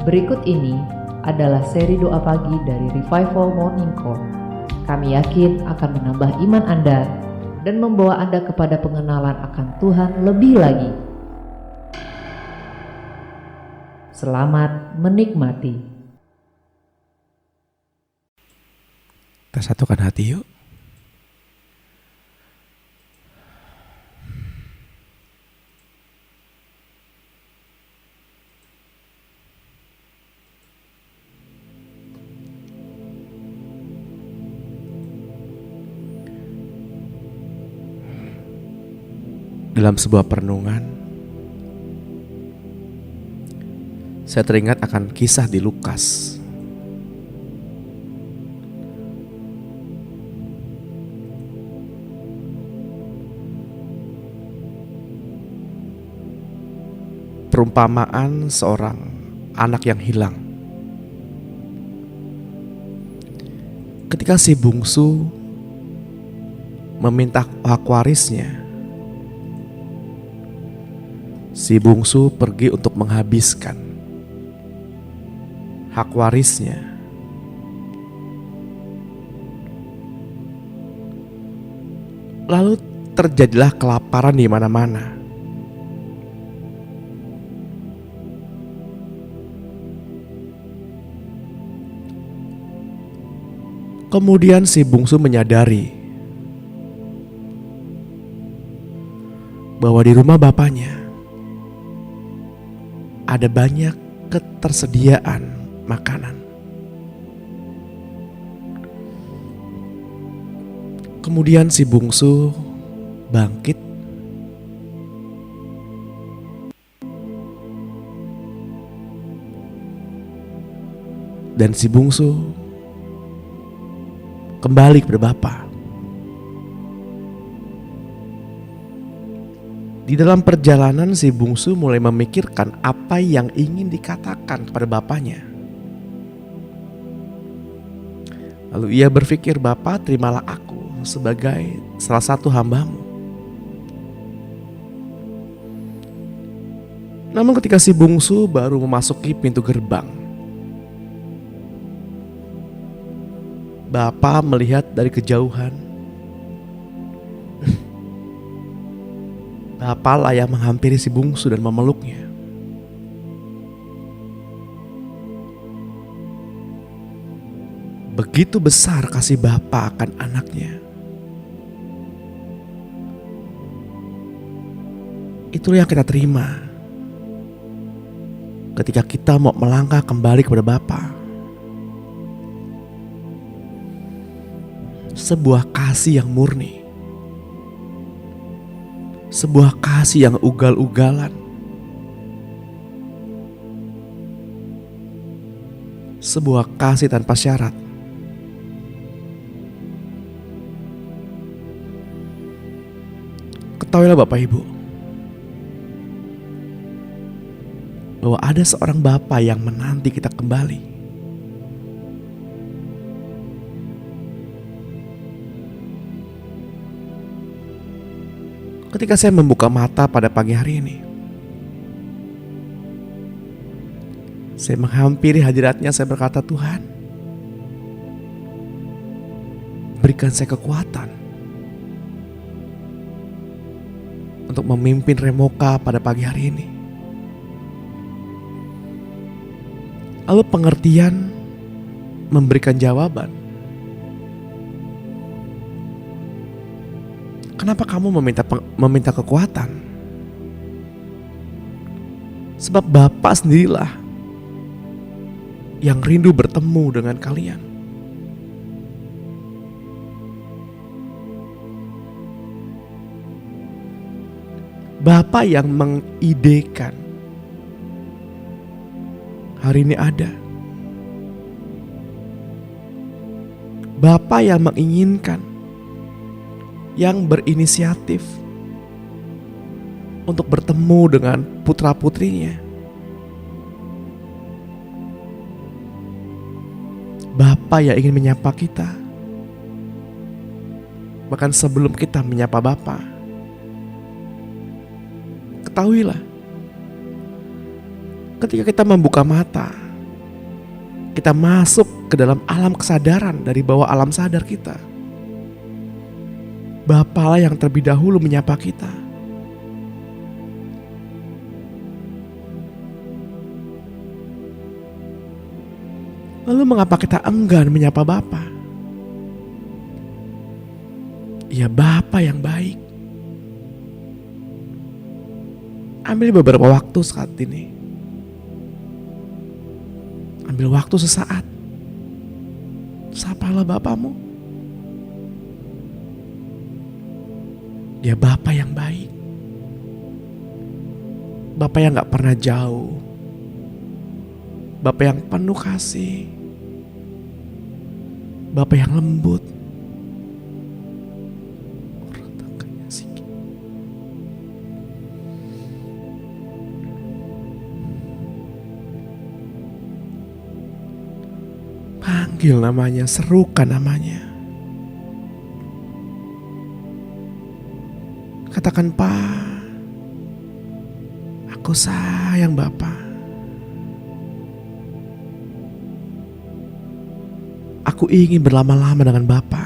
Berikut ini adalah seri doa pagi dari Revival Morning Call. Kami yakin akan menambah iman Anda dan membawa Anda kepada pengenalan akan Tuhan lebih lagi. Selamat menikmati. Kita satukan hati yuk. Dalam sebuah perenungan, saya teringat akan kisah di Lukas. Perumpamaan seorang anak yang hilang. Ketika si bungsu meminta hak warisnya, si bungsu pergi untuk menghabiskan hak warisnya. Lalu terjadilah kelaparan di mana-mana. Kemudian si bungsu menyadari bahwa di rumah bapaknya ada banyak ketersediaan makanan. Kemudian si bungsu bangkit dan si bungsu kembali kepada bapa. Di dalam perjalanan si bungsu mulai memikirkan apa yang ingin dikatakan kepada bapaknya. Lalu ia berpikir, "Bapa, terimalah aku sebagai salah satu hamba-Mu." Namun ketika si bungsu baru memasuki pintu gerbang, bapa melihat dari kejauhan. Bapa lah yang menghampiri si bungsu dan memeluknya. Begitu besar kasih bapa akan anaknya. Itulah yang kita terima ketika kita mau melangkah kembali kepada Bapa. Sebuah kasih yang murni, sebuah kasih yang ugal-ugalan, sebuah kasih tanpa syarat. Ketahuilah Bapak Ibu, bahwa ada seorang Bapa yang menanti kita kembali. Ketika saya membuka mata pada pagi hari ini, saya menghampiri hadiratnya, saya berkata, "Tuhan, berikan saya kekuatan untuk memimpin Remoka pada pagi hari ini." Lalu pengertian memberikan jawaban. Kenapa kamu meminta kekuatan? Sebab Bapa sendirilah yang rindu bertemu dengan kalian. Bapa yang mengidekan hari ini ada. Bapa yang menginginkan, yang berinisiatif untuk bertemu dengan putra-putrinya. Bapa yang ingin menyapa kita, bahkan sebelum kita menyapa Bapa. Ketahuilah, ketika kita membuka mata, kita masuk ke dalam alam kesadaran dari bawah alam sadar kita. Bapalah yang terlebih dahulu menyapa kita. Lalu mengapa kita enggan menyapa Bapa? Ya, Bapa yang baik. Ambil beberapa waktu saat ini. Ambil waktu sesaat. Sapalah Bapamu. Dia Bapa yang baik. Bapa yang gak pernah jauh. Bapa yang penuh kasih. Bapa yang lembut. Panggil namanya, serukan namanya. Katakan, "Pak, aku sayang Bapa. Aku ingin berlama-lama dengan Bapa."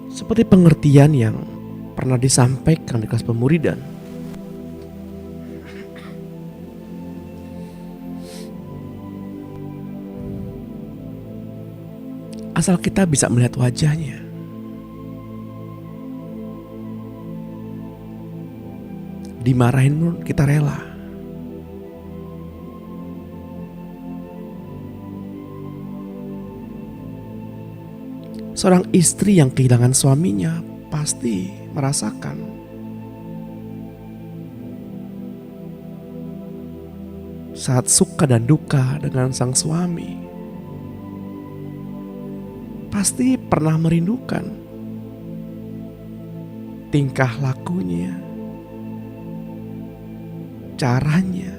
Seperti pengertian yang pernah disampaikan di kelas pemuridan. Asal kita bisa melihat wajahnya. Dimarahin pun kita rela. Seorang istri yang kehilangan suaminya pasti merasakan. Saat suka dan duka dengan sang suami, pasti pernah merindukan tingkah lakunya, caranya.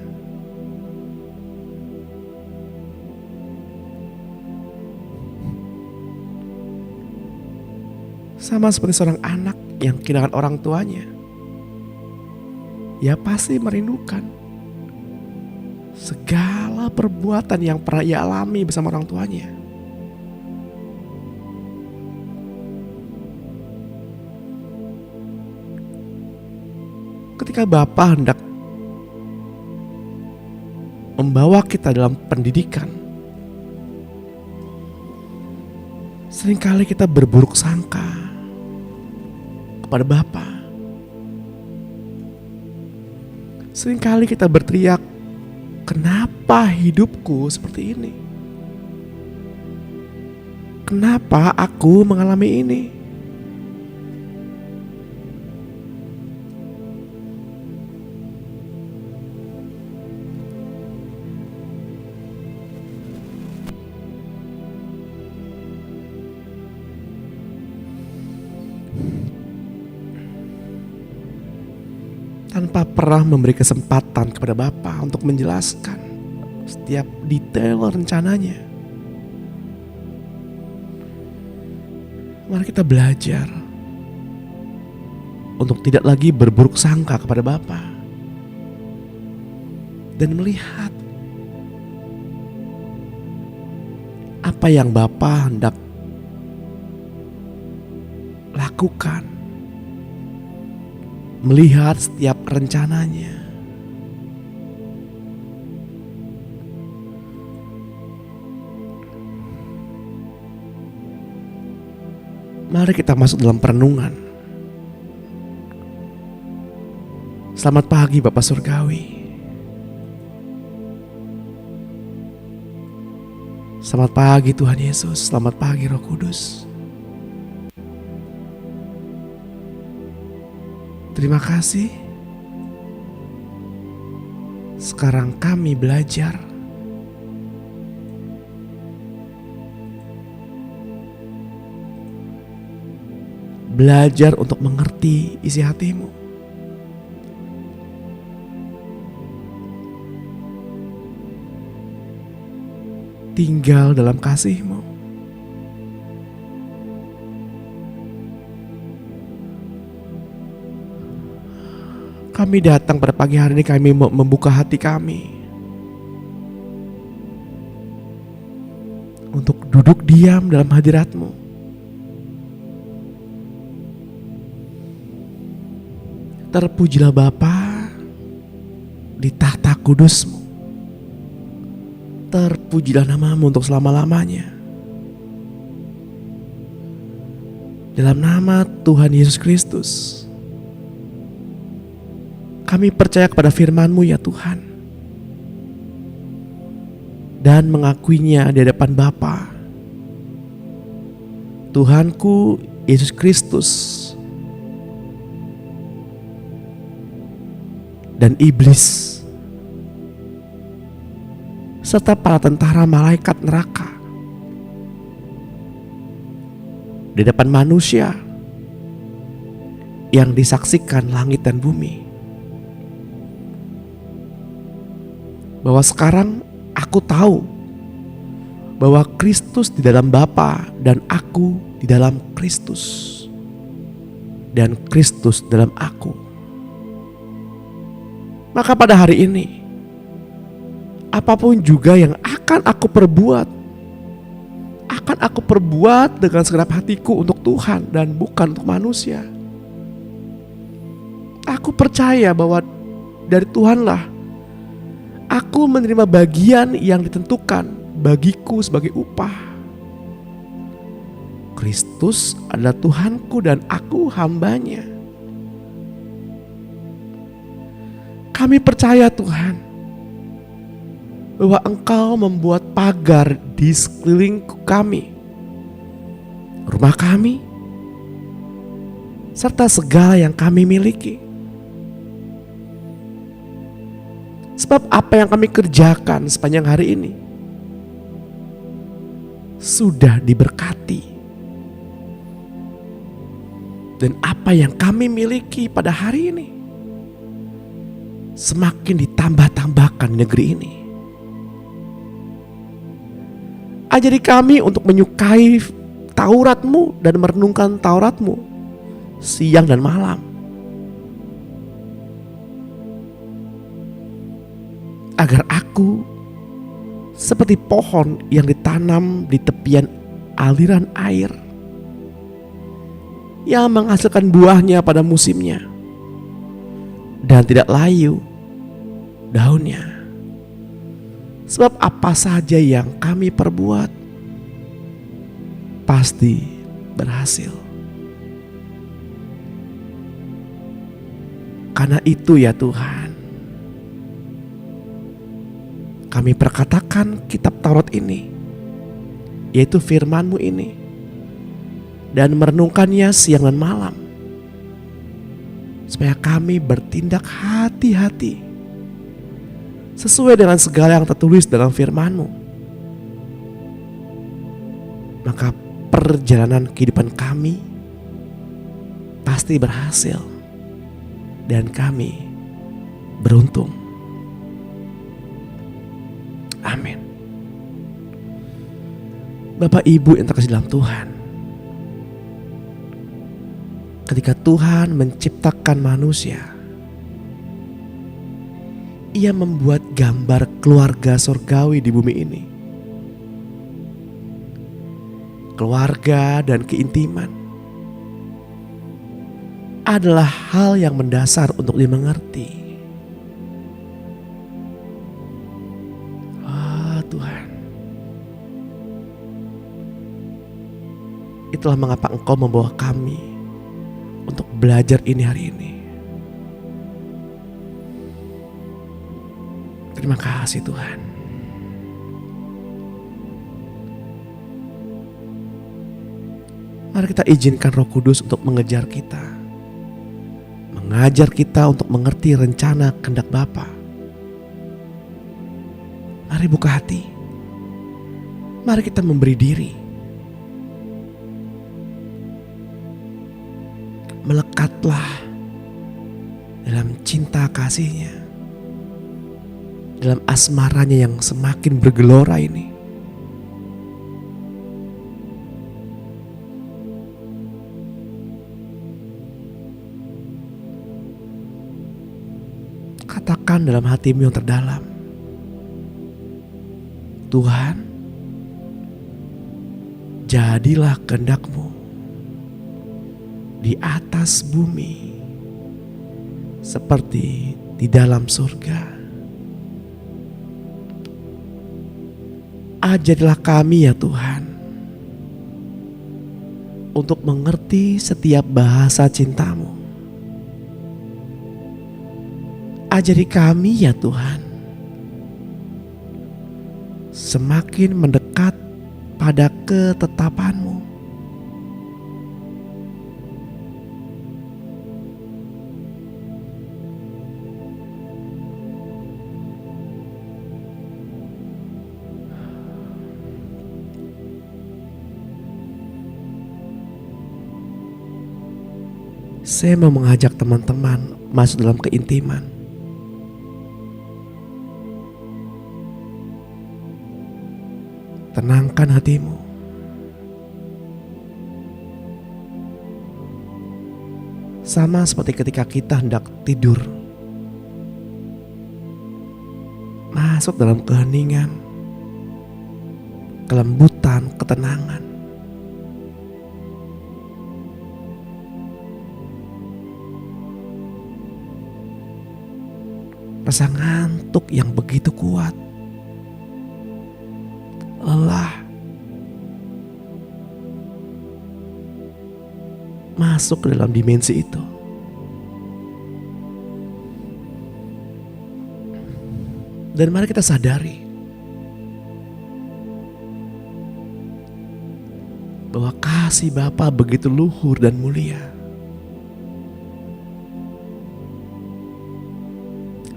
Sama seperti seorang anak yang kehilangan orang tuanya, ia pasti merindukan segala perbuatan yang pernah ia alami bersama orang tuanya. Ketika Bapa hendak membawa kita dalam pendidikan, seringkali kita berburuk sangka kepada Bapa. Seringkali kita berteriak, "Kenapa hidupku seperti ini? Kenapa aku mengalami ini?" Tanpa pernah memberi kesempatan kepada Bapa untuk menjelaskan setiap detail rencananya. Mari kita belajar untuk tidak lagi berburuk sangka kepada Bapa dan melihat apa yang Bapa hendak lakukan. Melihat setiap rencananya. Mari kita masuk dalam perenungan. Selamat pagi Bapak Surgawi. Selamat pagi Tuhan Yesus. Selamat pagi Roh Kudus. Terima kasih. Sekarang kami belajar untuk mengerti isi hatimu. Tinggal dalam kasih-Mu. Kami datang pada pagi hari ini, kami mau membuka hati kami untuk duduk diam dalam hadirat-Mu. Terpujilah Bapa di tahta kudus-Mu. Terpujilah nama-Mu untuk selama-lamanya. Dalam nama Tuhan Yesus Kristus, kami percaya kepada firman-Mu ya Tuhan, dan mengakuinya di hadapan Bapa. Tuhanku Yesus Kristus dan iblis serta para tentara malaikat neraka di depan manusia yang disaksikan langit dan bumi, bahwa sekarang aku tahu bahwa Kristus di dalam Bapa dan aku di dalam Kristus, dan Kristus dalam aku. Maka pada hari ini, apapun juga yang akan aku perbuat dengan segenap hatiku untuk Tuhan dan bukan untuk manusia. Aku percaya bahwa dari Tuhanlah aku menerima bagian yang ditentukan bagiku sebagai upah. Kristus adalah Tuhanku dan aku hambanya. Kami percaya Tuhan, bahwa Engkau membuat pagar di sekeliling kami, rumah kami, serta segala yang kami miliki. Sebab apa yang kami kerjakan sepanjang hari ini sudah diberkati. Dan apa yang kami miliki pada hari ini semakin ditambah-tambahkan negeri ini. Ajari kami untuk menyukai Taurat-Mu dan merenungkan Taurat-Mu siang dan malam, agar aku seperti pohon yang ditanam di tepian aliran air, yang menghasilkan buahnya pada musimnya dan tidak layu daunnya. Sebab apa saja yang kami perbuat pasti berhasil. Karena itu ya Tuhan, kami perkatakan kitab Taurat ini, yaitu firman-Mu ini, dan merenungkannya siang dan malam, supaya kami bertindak hati-hati sesuai dengan segala yang tertulis dalam firman-Mu. Maka perjalanan kehidupan kami pasti berhasil dan kami beruntung. Amin. Bapak Ibu yang terkasih dalam Tuhan, ketika Tuhan menciptakan manusia, Ia membuat gambar keluarga surgawi di bumi ini. Keluarga dan keintiman adalah hal yang mendasar untuk dimengerti. Tuhan, itulah mengapa Engkau membawa kami untuk belajar ini hari ini. Terima kasih Tuhan. Mari kita izinkan Roh Kudus untuk mengejar kita, mengajar kita untuk mengerti rencana kehendak Bapa. Mari buka hati. Mari kita memberi diri. Melekatlah dalam cinta kasih-Nya, dalam asmaranya yang semakin bergelora ini. katakan dalam hatimu yang terdalam, Tuhan, jadilah kehendak-Mu di atas bumi seperti di dalam surga. Ajarilah kami ya Tuhan untuk mengerti setiap bahasa cinta-Mu. Ajari kami ya Tuhan semakin mendekat pada ketetapan-Mu. Saya mau mengajak teman-teman masuk dalam keintiman. Tenangkan hatimu. Sama seperti ketika kita hendak tidur. Masuk dalam keheningan, kelembutan, ketenangan. Rasa ngantuk yang begitu kuat, lelah, masuk ke dalam dimensi itu. Dan mari kita sadari bahwa kasih Bapa begitu luhur dan mulia.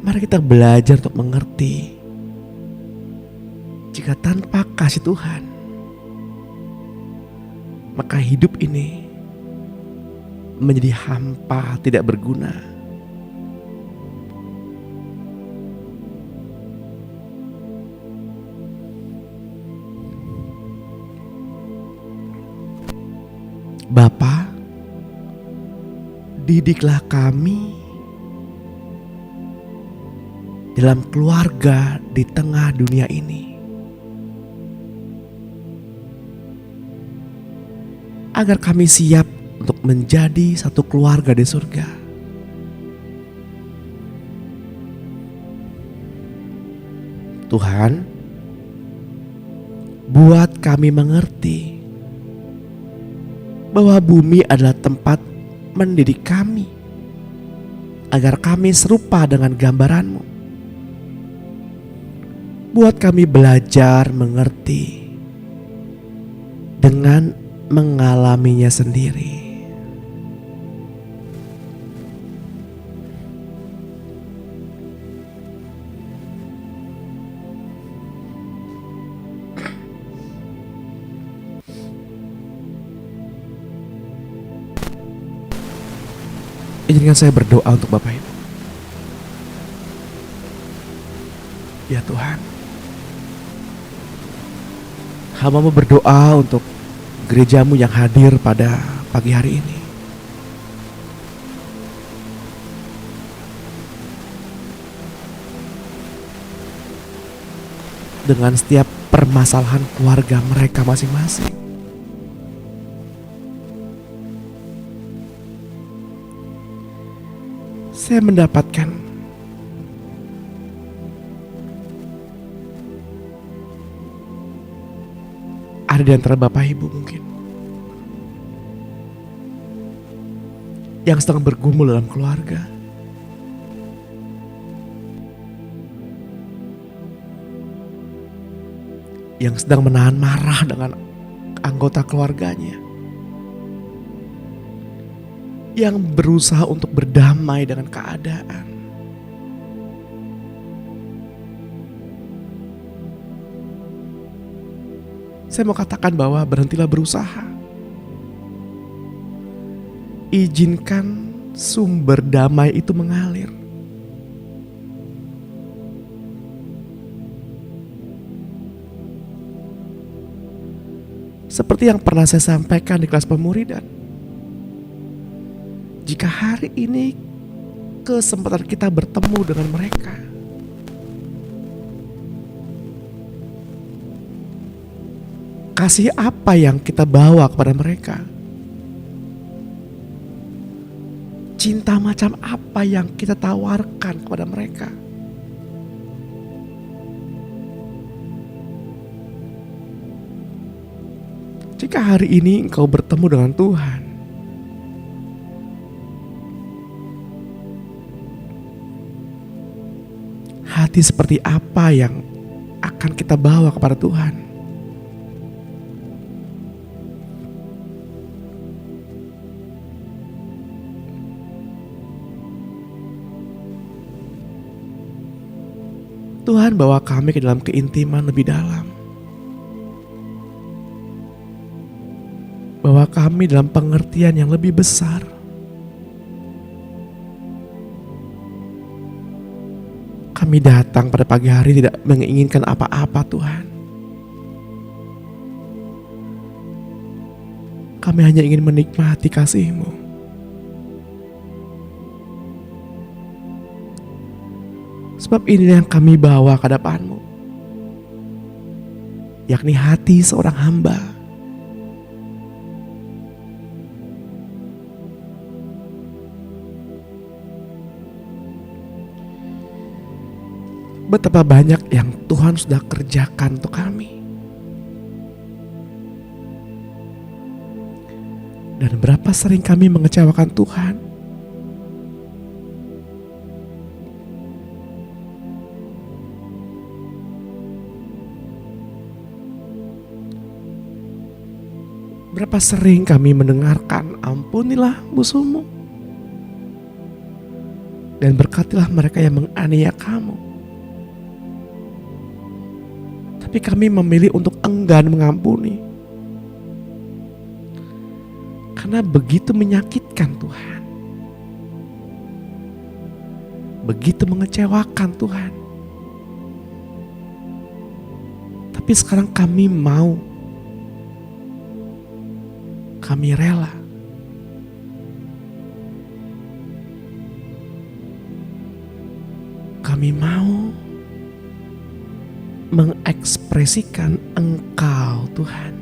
Mari kita belajar untuk mengerti jika tanpa kasih Tuhan, maka hidup ini menjadi hampa, tidak berguna. Bapa, didiklah kami dalam keluarga di tengah dunia ini, agar kami siap untuk menjadi satu keluarga di surga. Tuhan, buat kami mengerti bahwa bumi adalah tempat mendidik kami, agar kami serupa dengan gambaran-Mu. Buat kami belajar mengerti dengan mengalaminya sendiri. Izinkan saya berdoa untuk Bapak Ibu. Ya Tuhan, hamba-Mu berdoa untuk gereja-Mu yang hadir pada pagi hari ini. Dengan setiap permasalahan keluarga mereka masing-masing. Saya mendapatkan ada di antara Bapak Ibu mungkin yang sedang bergumul dalam keluarga, yang sedang menahan marah dengan anggota keluarganya, yang berusaha untuk berdamai dengan keadaan. Saya mau katakan bahwa berhentilah berusaha. Izinkan sumber damai itu mengalir. Seperti yang pernah saya sampaikan di kelas pemuridan. Jika hari ini kesempatan kita bertemu dengan mereka. Kasih apa yang kita bawa kepada mereka? Cinta macam apa yang kita tawarkan kepada mereka? Jika hari ini engkau bertemu dengan Tuhan, hati seperti apa yang akan kita bawa kepada Tuhan? Tuhan bawa kami ke dalam keintiman lebih dalam. Bawa kami dalam pengertian yang lebih besar. Kami datang pada pagi hari tidak menginginkan apa-apa, Tuhan. Kami hanya ingin menikmati kasih-Mu. Sebab ini yang kami bawa ke hadapan-Mu, yakni hati seorang hamba. Betapa banyak yang Tuhan sudah kerjakan untuk kami. Dan berapa sering kami mengecewakan Tuhan. Berapa sering kami mendengarkan, ampunilah musuhmu, dan berkatilah mereka yang menganiaya kamu. Tapi kami memilih untuk enggan mengampuni. Karena begitu menyakitkan Tuhan. Begitu mengecewakan Tuhan. Tapi sekarang kami mau. Kami rela. Kami mau mengekspresikan Engkau, Tuhan.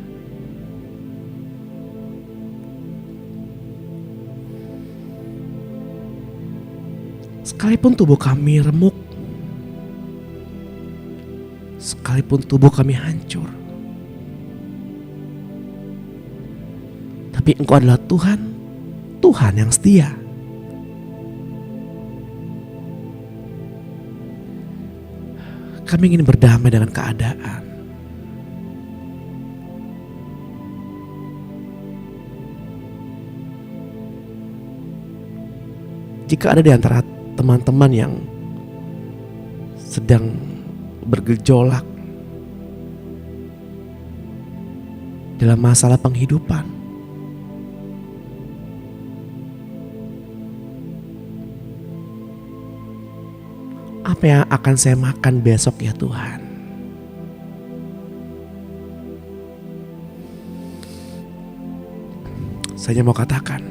Sekalipun tubuh kami remuk, sekalipun tubuh kami hancur, tapi Engkau adalah Tuhan, Tuhan yang setia. Kami ingin berdamai dengan keadaan. Jika ada di antara teman-teman yang sedang bergejolak dalam masalah penghidupan, apa yang akan saya makan besok ya Tuhan? Saya mau katakan,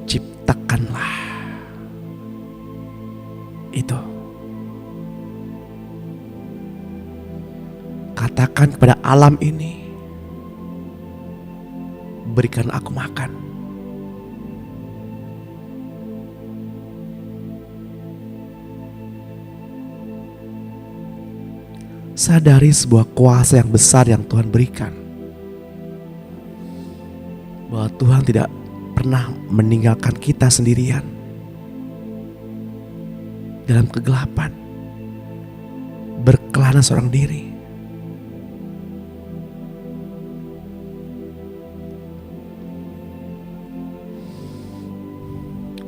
ciptakanlah itu. Katakan kepada alam ini, berikan aku makan. Sadari sebuah kuasa yang besar yang Tuhan berikan. Bahwa Tuhan tidak pernah meninggalkan kita sendirian dalam kegelapan, berkelana seorang diri.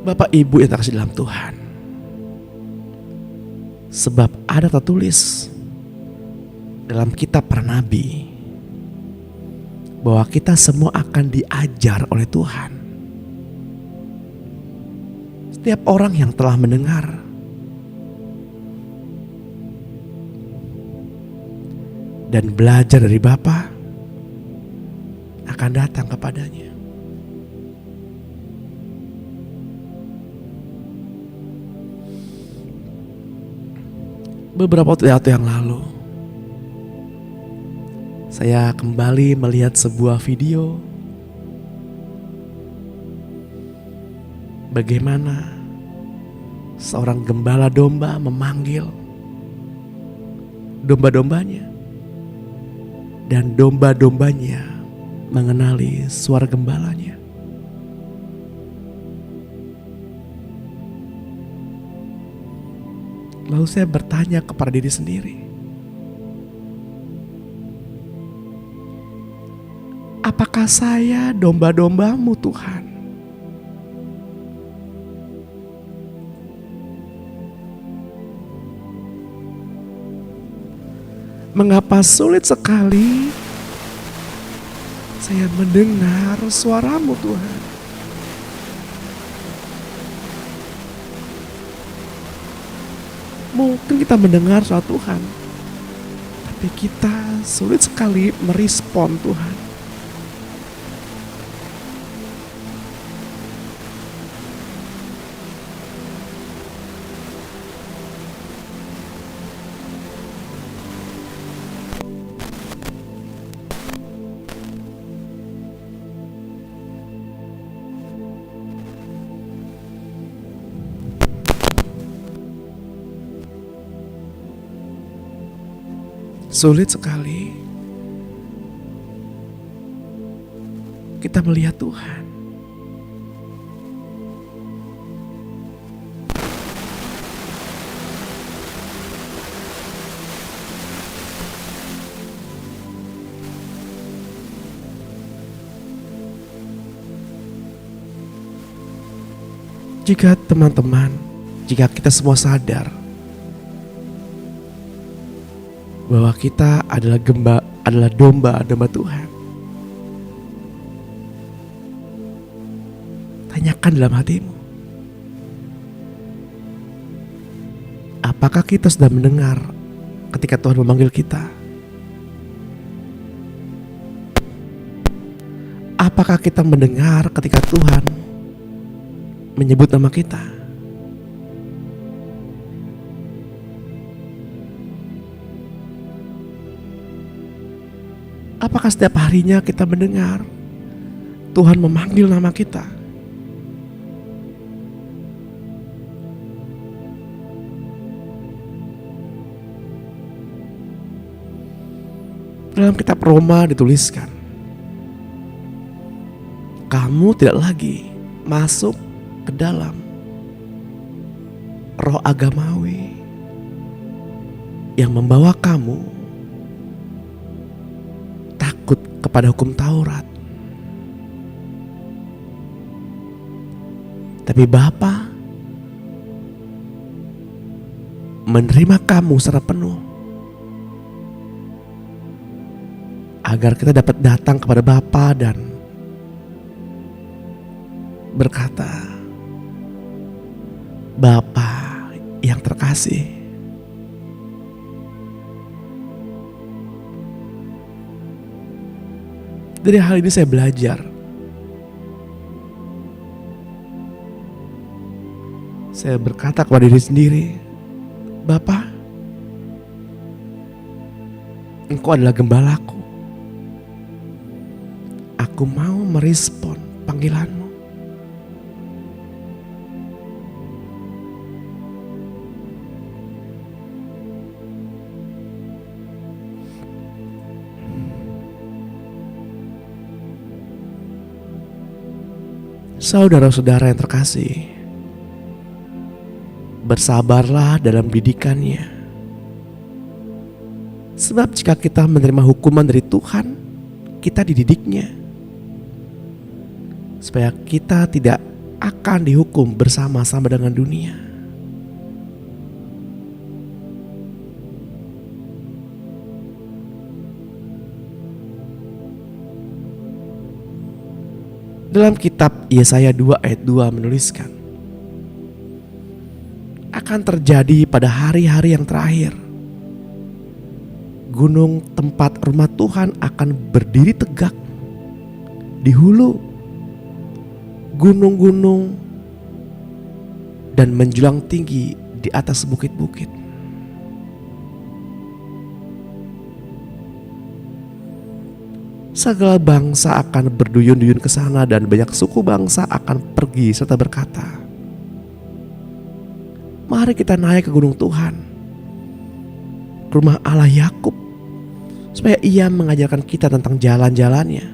Bapak Ibu yang terkasih dalam Tuhan, sebab ada tertulis dalam kitab para nabi bahwa kita semua akan diajar oleh Tuhan. Setiap orang yang telah mendengar dan belajar dari Bapa akan datang kepadanya. Beberapa waktu yang lalu, saya kembali melihat sebuah video bagaimana seorang gembala domba memanggil domba-dombanya, dan domba-dombanya mengenali suara gembalanya. Lalu saya bertanya kepada diri sendiri, apakah saya domba-dombamu Tuhan? Mengapa sulit sekali saya mendengar suaramu Tuhan? Mungkin kita mendengar suara Tuhan, tapi kita sulit sekali merespon Tuhan. Sulit sekali kita melihat Tuhan. Jika teman-teman, jika kita semua sadar bahwa kita adalah domba-domba Tuhan, tanyakan dalam hatimu, apakah kita sudah mendengar ketika Tuhan memanggil kita? Apakah kita mendengar ketika Tuhan menyebut nama kita? Apakah setiap harinya kita mendengar Tuhan memanggil nama kita? Dalam kitab Roma dituliskan, kamu tidak lagi masuk ke dalam roh agamawi yang membawa kamu takut kepada hukum Taurat, tapi Bapa menerima kamu secara penuh agar kita dapat datang kepada Bapa dan berkata, Bapa yang terkasih, dari hal ini saya belajar. Saya berkata kepada diri sendiri, Bapa, Engkau adalah gembalaku. Aku mau merespon panggilan-Mu. Saudara-saudara yang terkasih, bersabarlah dalam didikannya. Sebab jika kita menerima hukuman dari Tuhan, kita dididiknya, supaya kita tidak akan dihukum bersama-sama dengan dunia. Dalam kitab Yesaya 2 ayat 2 menuliskan, akan terjadi pada hari-hari yang terakhir, gunung tempat rumah Tuhan akan berdiri tegak di hulu gunung-gunung dan menjulang tinggi di atas bukit-bukit. Segala bangsa akan berduyun-duyun ke sana dan banyak suku bangsa akan pergi serta berkata, mari kita naik ke gunung Tuhan, ke rumah Allah Yakub, supaya Ia mengajarkan kita tentang jalan-jalannya,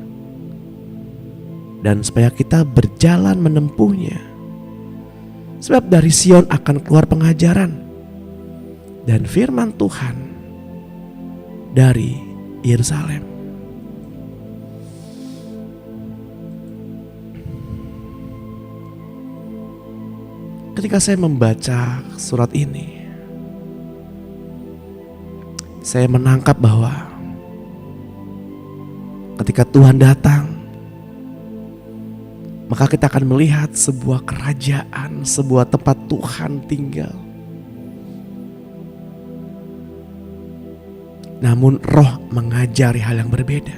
dan supaya kita berjalan menempuhnya. Sebab dari Sion akan keluar pengajaran dan firman Tuhan dari Yerusalem. Ketika saya membaca surat ini, saya menangkap bahwa ketika Tuhan datang, maka kita akan melihat sebuah kerajaan, sebuah tempat Tuhan tinggal. Namun Roh mengajari hal yang berbeda.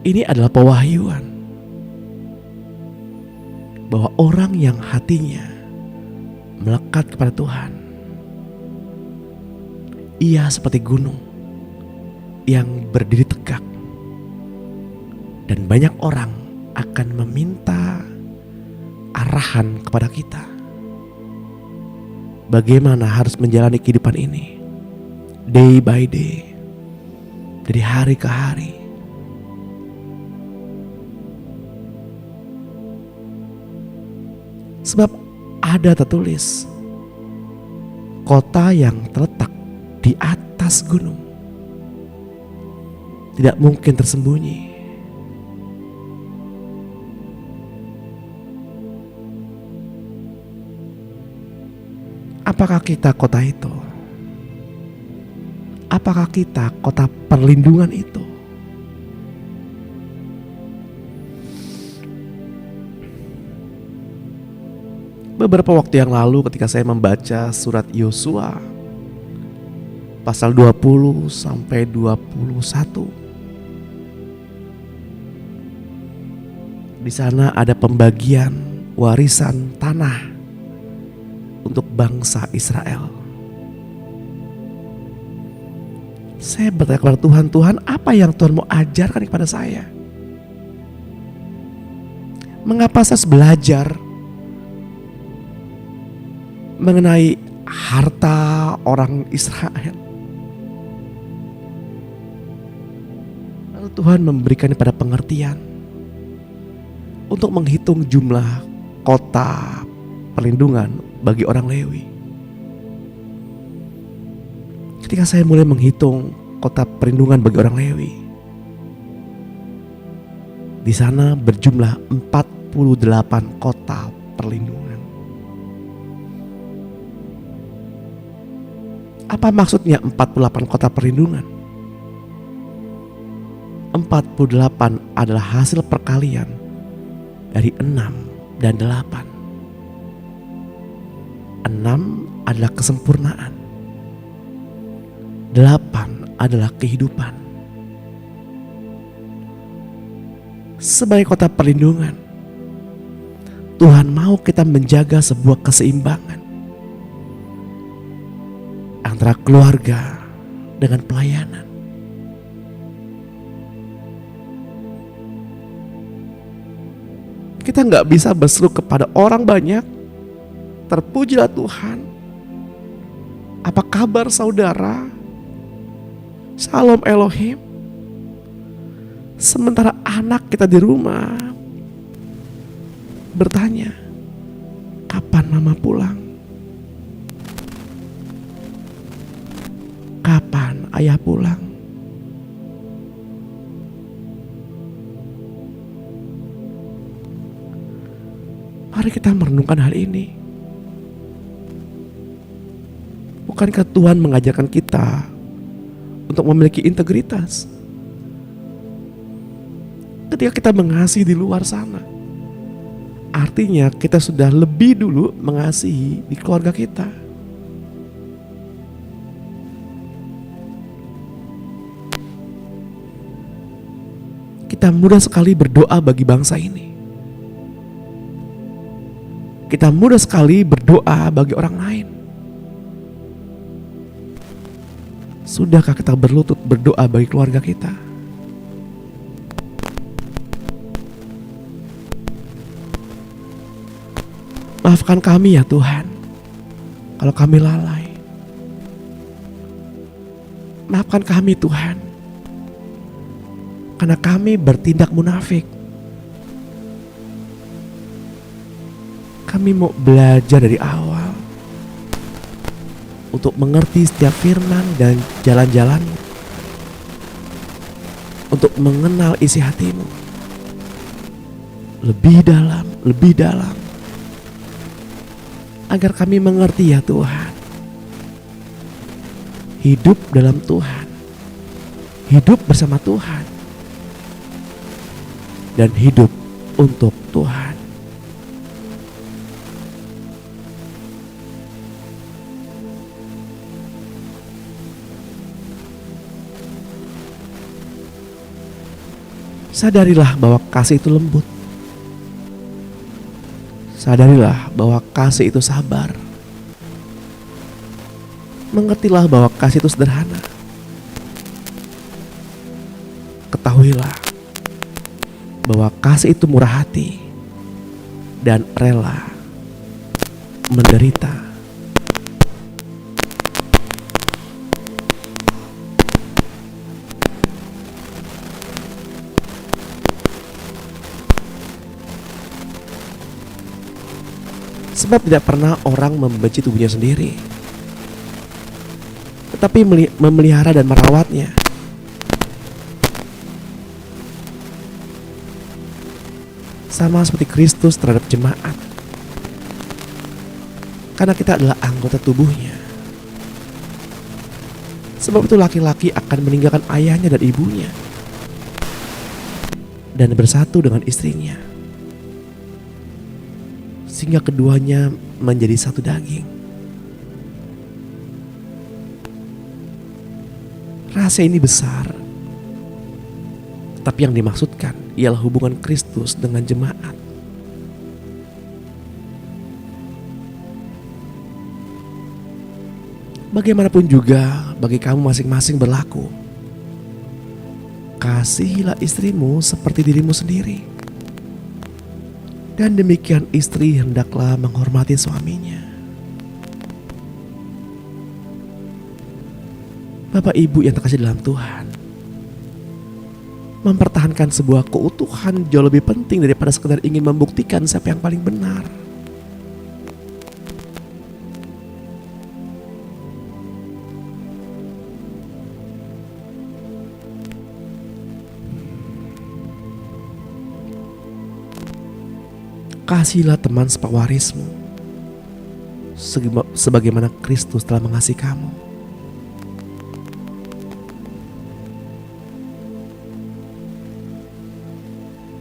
Ini adalah pewahyuan bahwa orang yang hatinya melekat kepada Tuhan, ia seperti gunung yang berdiri tegak, dan banyak orang akan meminta arahan kepada kita bagaimana harus menjalani kehidupan ini day by day, dari hari ke hari. Sebab ada tertulis, kota yang terletak di atas gunung tidak mungkin tersembunyi. Apakah kita kota itu? Apakah kita kota perlindungan itu? Beberapa waktu yang lalu ketika saya membaca surat Yosua pasal 20 sampai 21. Di sana ada pembagian warisan tanah untuk bangsa Israel. Saya bertanya kepada Tuhan, Tuhan, apa yang Tuhan mau ajarkan kepada saya? Mengapa saya harus belajar mengenai harta orang Israel? Lalu Tuhan memberikan pada pengertian untuk menghitung jumlah kota perlindungan bagi orang Lewi. Ketika saya mulai menghitung kota perlindungan bagi orang Lewi, di sana berjumlah 48 kota perlindungan. Apa maksudnya 48 kota perlindungan? 48 adalah hasil perkalian dari 6 dan 8. 6 adalah kesempurnaan. 8 adalah kehidupan. Sebagai kota perlindungan, Tuhan mau kita menjaga sebuah keseimbangan antara keluarga dengan pelayanan. Kita gak bisa berseru kepada orang banyak, terpujilah Tuhan, apa kabar saudara, Shalom Elohim, sementara anak kita di rumah bertanya, kapan mama pulang? Kapan ayah pulang? Mari kita merenungkan hal ini. Bukankah Tuhan mengajarkan kita untuk memiliki integritas? Ketika kita mengasihi di luar sana, artinya kita sudah lebih dulu mengasihi di keluarga kita. Kita mudah sekali berdoa bagi bangsa ini. Kita mudah sekali berdoa bagi orang lain. Sudahkah kita berlutut berdoa bagi keluarga kita? Maafkan kami ya Tuhan, kalau kami lalai. Maafkan kami Tuhan, karena kami bertindak munafik. Kami mau belajar dari awal untuk mengerti setiap firman dan jalan-jalan-Mu, untuk mengenal isi hati-Mu lebih dalam, agar kami mengerti ya Tuhan, hidup dalam Tuhan, hidup bersama Tuhan, dan hidup untuk Tuhan. Sadarilah bahwa kasih itu lembut. Sadarilah bahwa kasih itu sabar. Mengertilah bahwa kasih itu sederhana. Ketahuilah bahwa kasih itu murah hati dan rela menderita. Sebab tidak pernah orang membenci tubuhnya sendiri, tetapi memelihara dan merawatnya. Sama seperti Kristus terhadap jemaat, karena kita adalah anggota tubuhnya. Sebab itu laki-laki akan meninggalkan ayahnya dan ibunya dan bersatu dengan istrinya, sehingga keduanya menjadi satu daging. Rahasia ini besar, tapi yang dimaksudkan ialah hubungan Kristus dengan jemaat. Bagaimanapun juga bagi kamu masing-masing berlaku. Kasihilah istrimu seperti dirimu sendiri. Dan demikian istri hendaklah menghormati suaminya. Bapak Ibu yang terkasih dalam Tuhan, mempertahankan sebuah keutuhan jauh lebih penting daripada sekedar ingin membuktikan siapa yang paling benar. Kasihilah teman sepewarismu sebagaimana Kristus telah mengasihi kamu.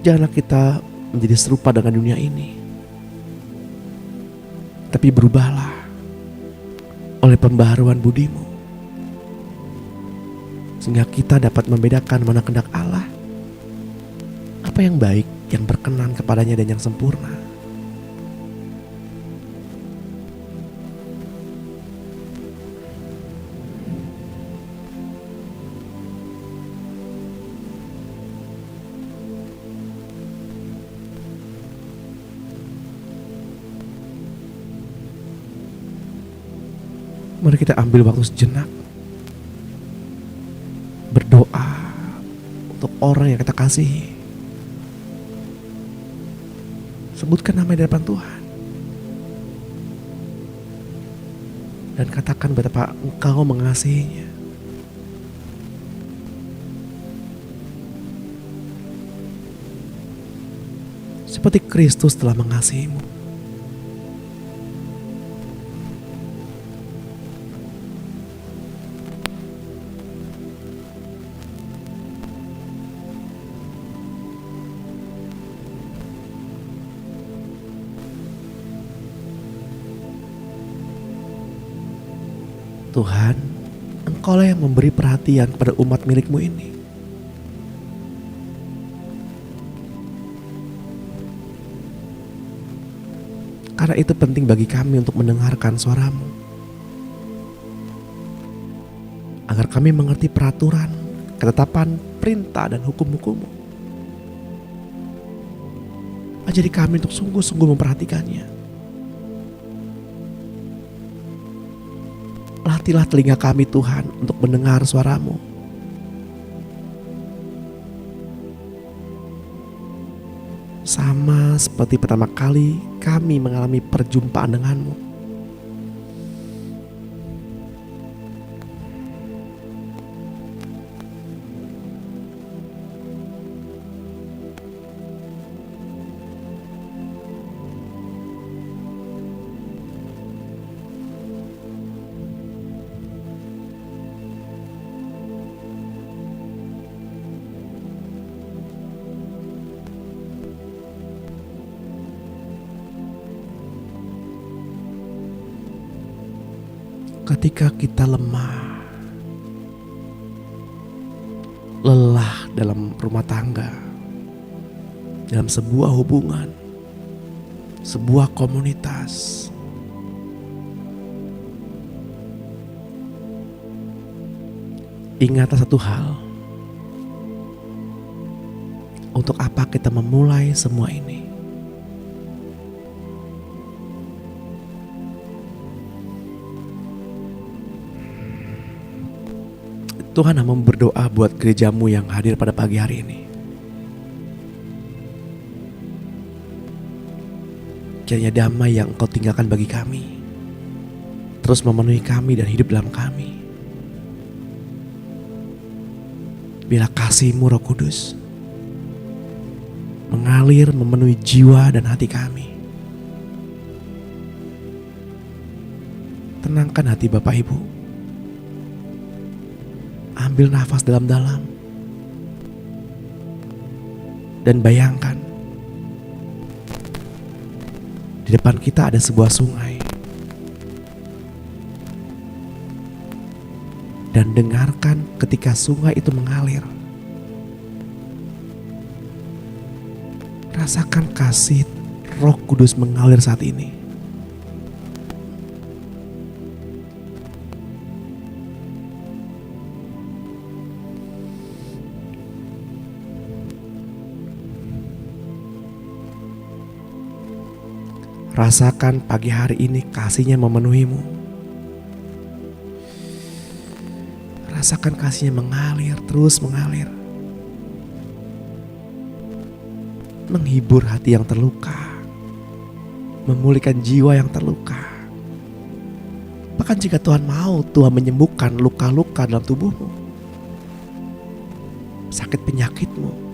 Janganlah kita menjadi serupa dengan dunia ini, tapi berubahlah oleh pembaharuan budimu, sehingga kita dapat membedakan mana kehendak Allah, apa yang baik, yang berkenan kepadanya dan yang sempurna. Mari kita ambil waktu sejenak berdoa untuk orang yang kita kasihi. Sebutkan nama di depan Tuhan dan katakan betapa engkau mengasihinya. Seperti Kristus telah mengasihimu. Tuhan, Engkaulah yang memberi perhatian kepada umat milik-Mu ini. Karena itu penting bagi kami untuk mendengarkan suara-Mu, agar agar kami mengerti peraturan, ketetapan, perintah, dan hukum-hukum-Mu. Ajari kami untuk sungguh-sungguh memperhatikannya. Latihlah telinga kami Tuhan untuk mendengar suara-Mu. Sama seperti pertama kali kami mengalami perjumpaan dengan-Mu. Ketika kita lemah, lelah dalam rumah tangga, dalam sebuah hubungan, sebuah komunitas, ingatlah satu hal. Untuk apa kita memulai semua ini? Tuhan, hamba berdoa buat gereja-Mu yang hadir pada pagi hari ini. Kiranya damai yang Engkau tinggalkan bagi kami terus memenuhi kami dan hidup dalam kami. Bila kasih-Mu Roh Kudus mengalir memenuhi jiwa dan hati kami. Tenangkan hati Bapak Ibu. Ambil nafas dalam-dalam dan bayangkan di depan kita ada sebuah sungai, dan dengarkan ketika sungai itu mengalir. Rasakan kasih Roh Kudus mengalir saat ini. Rasakan pagi hari ini kasih-Nya memenuhi-Mu. Rasakan kasih-Nya mengalir, terus mengalir. Menghibur hati yang terluka. Memulihkan jiwa yang terluka. Bahkan jika Tuhan mau, Tuhan menyembuhkan luka-luka dalam tubuhmu. Sakit penyakitmu.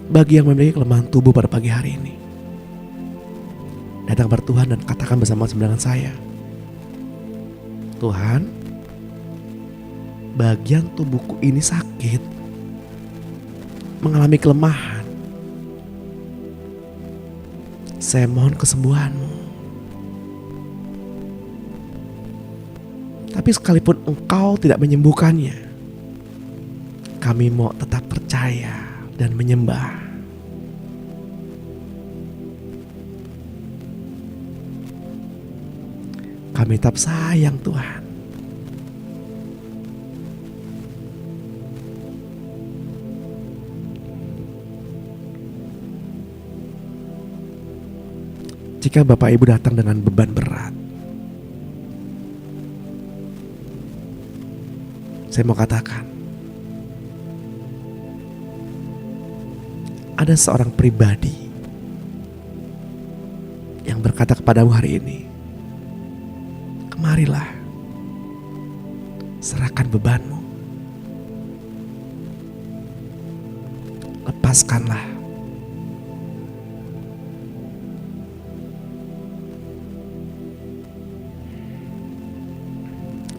Bagi yang memiliki kelemahan tubuh pada pagi hari ini, datang kepada Tuhan dan katakan bersama dengan saya, Tuhan, bagian tubuhku ini sakit, mengalami kelemahan. Saya mohon kesembuhan-Mu. Tapi sekalipun Engkau tidak menyembuhkannya, kami mau tetap percaya dan menyembah. Kami tetap sayang Tuhan. Jika Bapak Ibu datang dengan beban berat, saya mau katakan, ada seorang pribadi yang berkata kepadamu hari ini, kemarilah, serahkan bebanmu, lepaskanlah.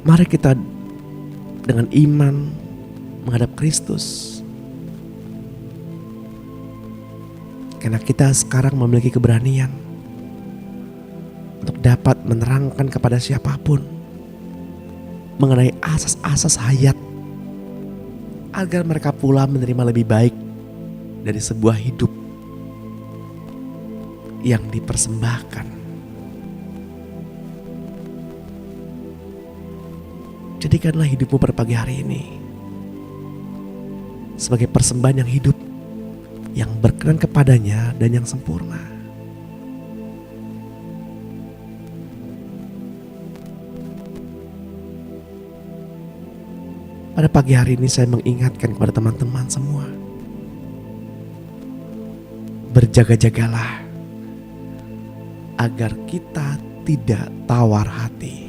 Mari kita dengan iman menghadap Kristus. Karena kita sekarang memiliki keberanian untuk dapat menerangkan kepada siapapun mengenai asas-asas hayat, agar mereka pula menerima lebih baik dari sebuah hidup yang dipersembahkan. Jadikanlah hidupmu pada pagi hari ini sebagai persembahan yang hidup, yang berkenan kepadanya dan yang sempurna. Pada pagi hari ini saya mengingatkan kepada teman-teman semua, berjaga-jagalah agar kita tidak tawar hati.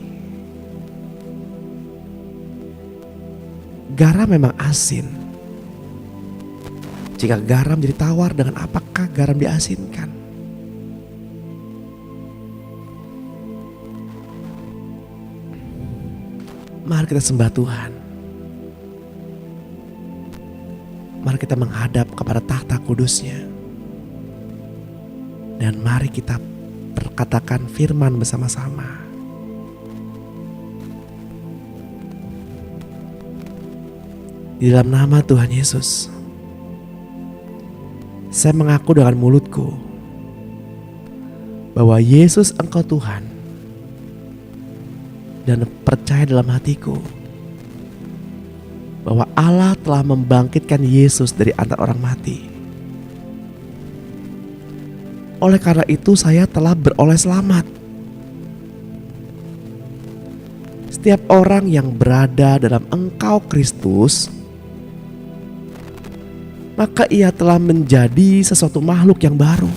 Garam memang asin. Jika garam jadi tawar, dengan apakah garam diasinkan? Mari kita sembah Tuhan. Mari kita menghadap kepada tahta kudus-Nya. Dan mari kita perkatakan firman bersama-sama. Di dalam nama Tuhan Yesus, saya mengaku dengan mulutku bahwa Yesus Engkau Tuhan, dan percaya dalam hatiku bahwa Allah telah membangkitkan Yesus dari antara orang mati. Oleh karena itu saya telah beroleh selamat. Setiap orang yang berada dalam Engkau Kristus, maka ia telah menjadi sesuatu makhluk yang baru.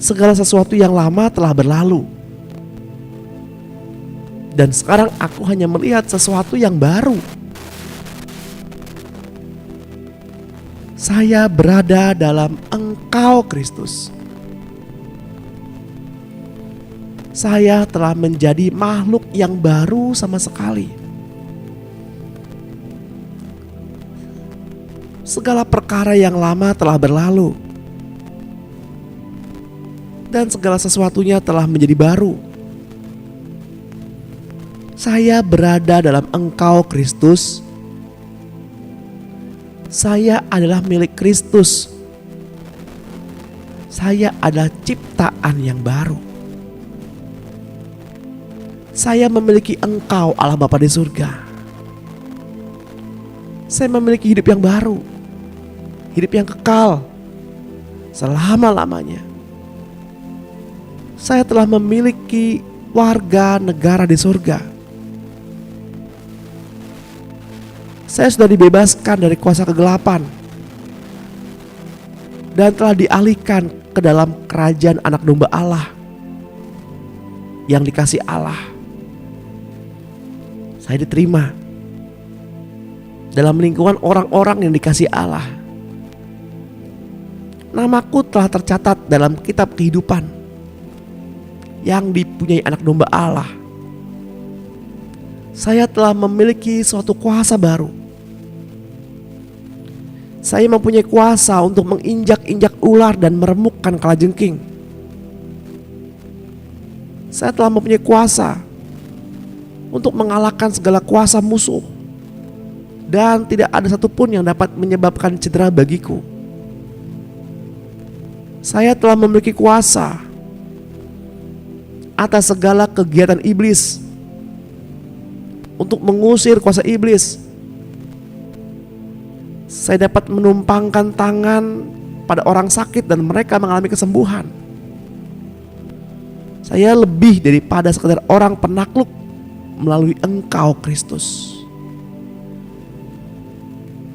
Segala sesuatu yang lama telah berlalu, dan sekarang aku hanya melihat sesuatu yang baru. Saya berada dalam Engkau Kristus. Saya telah menjadi makhluk yang baru sama sekali. Segala perkara yang lama telah berlalu, dan segala sesuatunya telah menjadi baru. Saya berada dalam Engkau Kristus. Saya adalah milik Kristus. Saya adalah ciptaan yang baru. Saya memiliki Engkau Allah Bapa di surga. Saya memiliki hidup yang baru, hidup yang kekal selama-lamanya. Saya telah memiliki warga negara di surga. Saya sudah dibebaskan dari kuasa kegelapan dan telah dialihkan ke dalam kerajaan anak domba Allah yang dikasih Allah. Saya diterima dalam lingkungan orang-orang yang dikasih Allah. Namaku telah tercatat dalam kitab kehidupan yang dipunyai anak domba Allah. Saya telah memiliki suatu kuasa baru. Saya mempunyai kuasa untuk menginjak-injak ular dan meremukkan kalajengking. Saya telah mempunyai kuasa untuk mengalahkan segala kuasa musuh, dan tidak ada satupun yang dapat menyebabkan cedera bagiku. Saya telah memiliki kuasa atas segala kegiatan iblis, untuk mengusir kuasa iblis. Saya dapat menumpangkan tangan pada orang sakit dan mereka mengalami kesembuhan. Saya lebih daripada sekedar orang penakluk melalui Engkau Kristus.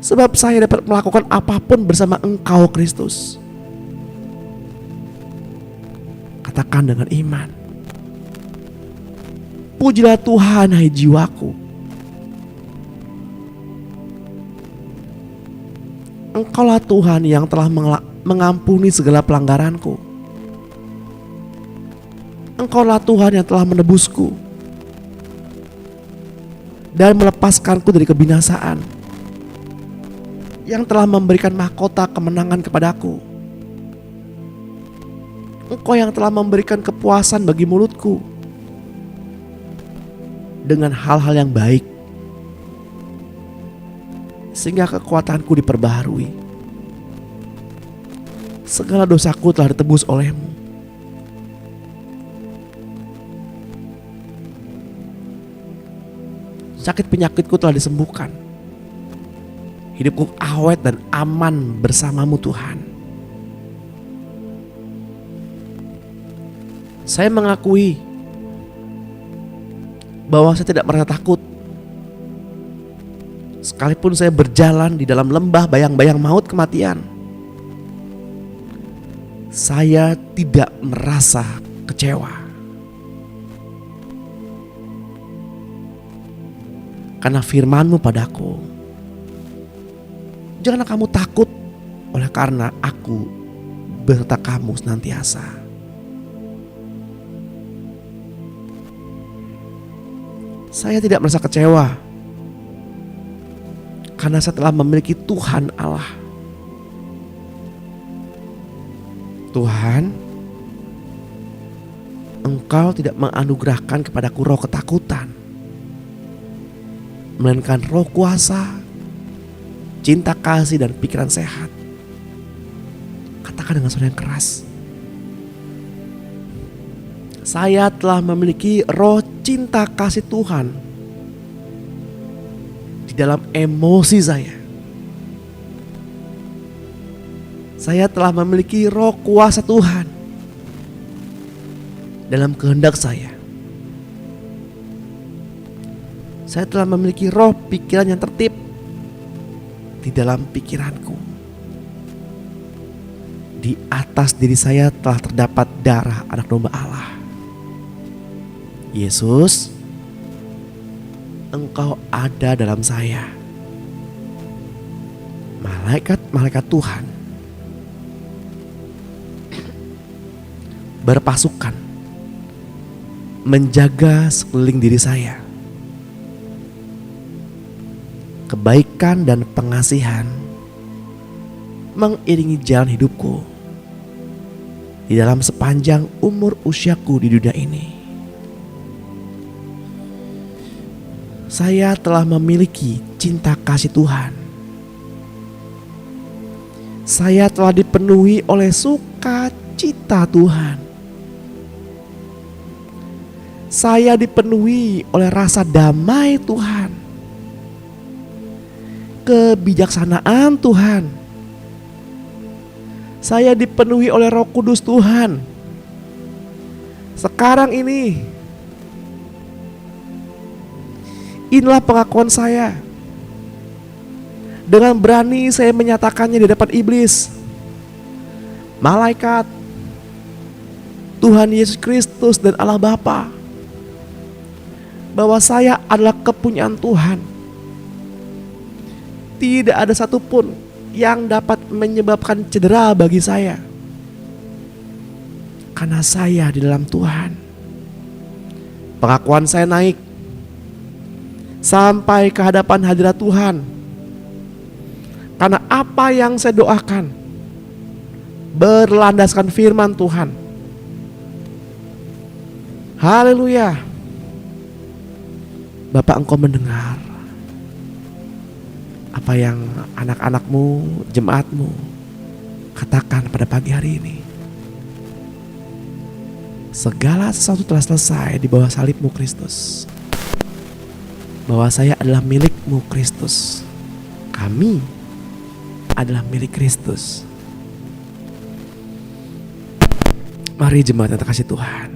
Sebab saya dapat melakukan apapun bersama Engkau Kristus. Katakan dengan iman, pujilah Tuhan hai jiwaku. Engkaulah Tuhan yang telah mengampuni segala pelanggaranku. Engkaulah Tuhan yang telah menebusku dan melepaskanku dari kebinasaan, yang telah memberikan mahkota kemenangan kepadaku. Engkau yang telah memberikan kepuasan bagi mulutku dengan hal-hal yang baik. sehingga kekuatanku diperbaharui. Segala dosaku telah ditebus oleh-Mu. Sakit penyakitku telah disembuhkan. Hidupku awet dan aman bersama-Mu Tuhan. Saya mengakui bahwa saya tidak merasa takut. Sekalipun saya berjalan di dalam lembah bayang-bayang maut kematian, saya tidak merasa kecewa. Karena firman-Mu padaku, janganlah kamu takut oleh karena aku beserta kamu senantiasa. Saya tidak merasa kecewa karena saya telah memiliki Tuhan Allah. Tuhan, Engkau tidak menganugerahkan kepadaku roh ketakutan, melainkan roh kuasa, cinta kasih dan pikiran sehat. Katakan dengan suara yang keras, saya telah memiliki roh cinta kasih Tuhan di dalam emosi saya. Saya telah memiliki roh kuasa Tuhan dalam kehendak saya. Saya telah memiliki roh pikiran yang tertib di dalam pikiranku. Di atas diri saya telah terdapat darah anak domba Allah. Yesus, Engkau ada dalam saya. Malaikat-malaikat Tuhan berpasukan menjaga sekeliling diri saya. Kebaikan dan pengasihan mengiringi jalan hidupku di dalam sepanjang umur usiaku di dunia ini. Saya telah memiliki cinta kasih Tuhan. Saya telah dipenuhi oleh sukacita Tuhan. Saya dipenuhi oleh rasa damai Tuhan, kebijaksanaan Tuhan. Saya dipenuhi oleh Roh Kudus Tuhan. Sekarang inilah pengakuan saya. Dengan berani saya menyatakannya di depan iblis, malaikat, Tuhan Yesus Kristus dan Allah Bapa, bahwa saya adalah kepunyaan Tuhan. Tidak ada satupun yang dapat menyebabkan cedera bagi saya, karena saya di dalam Tuhan. Pengakuan saya naik sampai ke hadapan hadirat Tuhan, karena apa yang saya doakan berlandaskan firman Tuhan. Haleluya. Bapak, Engkau mendengar apa yang anak-anak-Mu, jemaat-Mu katakan pada pagi hari ini. Segala sesuatu telah selesai di bawah salib-Mu Kristus. Bahwa saya adalah milik-Mu Kristus. Kami adalah milik Kristus. Mari jemaat yang terkasih Tuhan,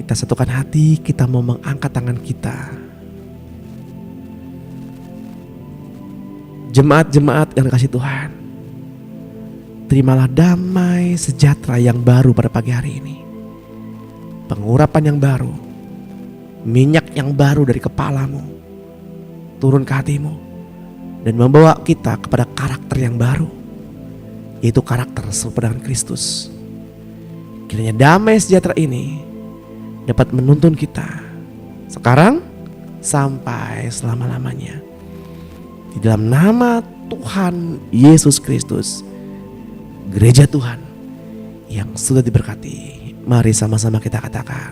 kita satukan hati, kita mau mengangkat tangan kita. Jemaat-jemaat yang dikasih Tuhan, terimalah damai sejahtera yang baru pada pagi hari ini. Pengurapan yang baru, minyak yang baru dari kepalamu turun ke hatimu dan membawa kita kepada karakter yang baru, yaitu karakter serupa dengan Kristus. Kiranya damai sejahtera ini dapat menuntun kita sekarang sampai selama-lamanya. Di dalam nama Tuhan Yesus Kristus, gereja Tuhan yang sudah diberkati, mari sama-sama kita katakan,